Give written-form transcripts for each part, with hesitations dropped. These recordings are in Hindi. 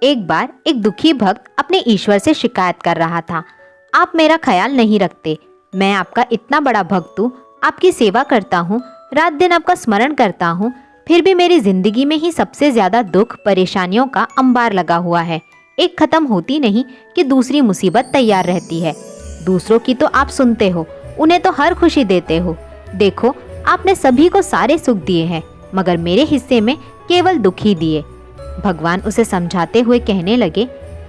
एक बार एक दुखी भक्त अपने ईश्वर से शिकायत कर रहा था, आप मेरा ख्याल नहीं रखते। मैं आपका इतना बड़ा भक्त हूँ, आपकी सेवा करता हूँ, रात दिन आपका स्मरण करता हूँ, फिर भी मेरी जिंदगी में ही सबसे ज्यादा दुख परेशानियों का अंबार लगा हुआ है। एक खत्म होती नहीं कि दूसरी मुसीबत तैयार रहती है। दूसरों की तो आप सुनते हो, उन्हें तो हर खुशी देते हो। देखो, आपने सभी को सारे सुख दिए हैं, मगर मेरे हिस्से में केवल दुख ही दिए। भगवान उसे समझाते हुए कहने लगे,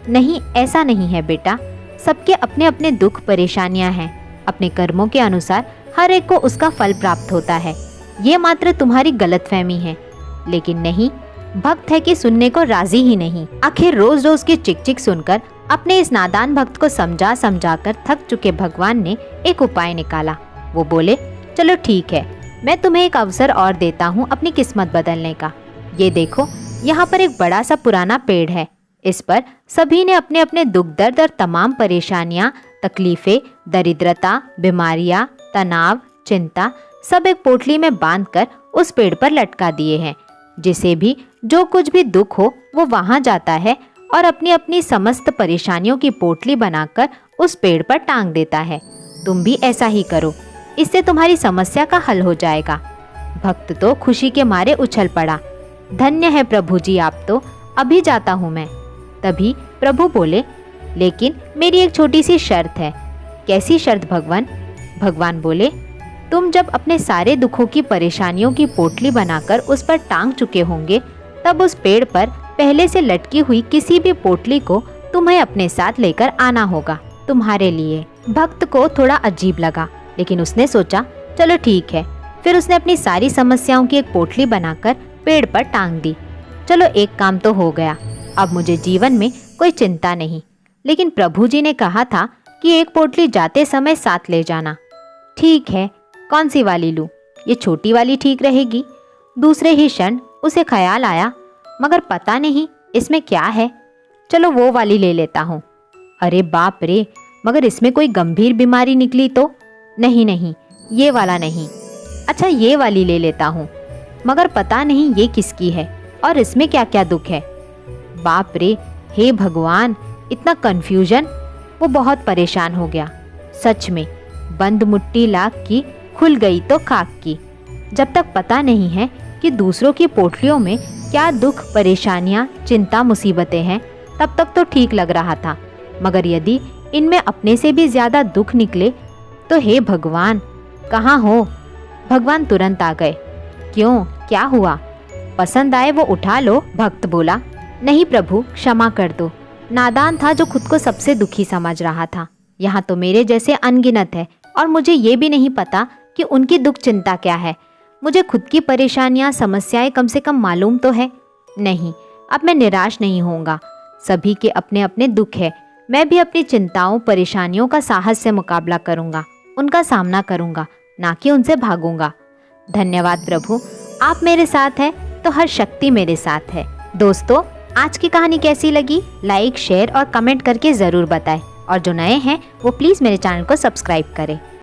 नहीं, ऐसा नहीं है बेटा। सबके अपने अपने दुख परेशानियां हैं। अपने कर्मों के अनुसार हर एक को उसका फल प्राप्त होता है। ये मात्र तुम्हारी गलतफहमी है। लेकिन नहीं, भक्त है कि सुनने को राजी ही नहीं। आखिर रोज रोज की चिक चिक सुनकर अपने इस नादान भक्त को समझा समझा कर थक चुके भगवान ने एक उपाय निकाला। वो बोले, चलो ठीक है, मैं तुम्हें एक अवसर और देता हूँ अपनी किस्मत बदलने का। ये देखो, यहाँ पर एक बड़ा सा पुराना पेड़ है। इस पर सभी ने अपने अपने दुख दर्द और तमाम परेशानियाँ, तकलीफें, दरिद्रता, बीमारियाँ, तनाव, चिंता सब एक पोटली में बांधकर उस पेड़ पर लटका दिए हैं। जिसे भी जो कुछ भी दुख हो वो वहाँ जाता है और अपनी अपनी समस्त परेशानियों की पोटली बनाकर उस पेड़ पर टांग देता है। तुम भी ऐसा ही करो, इससे तुम्हारी समस्या का हल हो जाएगा। भक्त तो खुशी के मारे उछल पड़ा, धन्य है प्रभु जी आप तो, अभी जाता हूँ मैं। तभी प्रभु बोले, लेकिन मेरी एक छोटी सी शर्त है। कैसी शर्त भगवान? भगवान बोले, तुम जब अपने सारे दुखों की परेशानियों की पोटली बनाकर उस पर टांग चुके होंगे, तब उस पेड़ पर पहले से लटकी हुई किसी भी पोटली को तुम्हें अपने साथ लेकर आना होगा, तुम्हारे लिए। भक्त को थोड़ा अजीब लगा, लेकिन उसने सोचा, चलो ठीक है। फिर उसने अपनी सारी समस्याओं की एक पोटली बनाकर पेड़ पर टांग दी। चलो, एक काम तो हो गया, अब मुझे जीवन में कोई चिंता नहीं। लेकिन प्रभु जी ने कहा था कि एक पोटली जाते समय साथ ले जाना। ठीक है, कौन सी वाली लूं? ये छोटी वाली ठीक रहेगी। दूसरे ही क्षण उसे ख्याल आया, मगर पता नहीं इसमें क्या है, चलो वो वाली ले लेता हूँ। अरे बाप रे, मगर इसमें कोई गंभीर बीमारी निकली तो? नहीं नहीं, ये वाला नहीं। अच्छा, ये वाली ले लेता हूँ, मगर पता नहीं ये किसकी है और इसमें क्या क्या दुख है। बाप रे, हे भगवान, इतना कंफ्यूजन। वो बहुत परेशान हो गया। सच में, बंद मुट्ठी लाख की, खुल गई तो खाक की। जब तक पता नहीं है कि दूसरों की पोटलियों में क्या दुख, परेशानियाँ, चिंता, मुसीबतें हैं, तब तक तो ठीक लग रहा था। मगर यदि इनमें अपने से भी ज्यादा दुख निकले तो हे भगवान, कहाँ हो? भगवान तुरंत आ गए। क्यों, क्या हुआ? पसंद आए वो उठा लो। भक्त बोला, नहीं प्रभु, क्षमा कर दो। नादान था जो खुद को सबसे दुखी समझ रहा था। यहाँ तो मेरे जैसे अनगिनत है और मुझे ये भी नहीं पता कि उनकी दुख चिंता क्या है। मुझे खुद की परेशानियाँ, समस्याएं कम से कम मालूम तो है। नहीं, अब मैं निराश नहीं होऊंगा। सभी के अपने अपने दुख है। मैं भी अपनी चिंताओं, परेशानियों का साहस से मुकाबला करूंगा, उनका सामना करूंगा, ना कि उनसे भागूंगा। धन्यवाद प्रभु, आप मेरे साथ हैं तो हर शक्ति मेरे साथ है। दोस्तों, आज की कहानी कैसी लगी? लाइक, शेयर और कमेंट करके ज़रूर बताएं। और जो नए हैं वो प्लीज़ मेरे चैनल को सब्सक्राइब करें।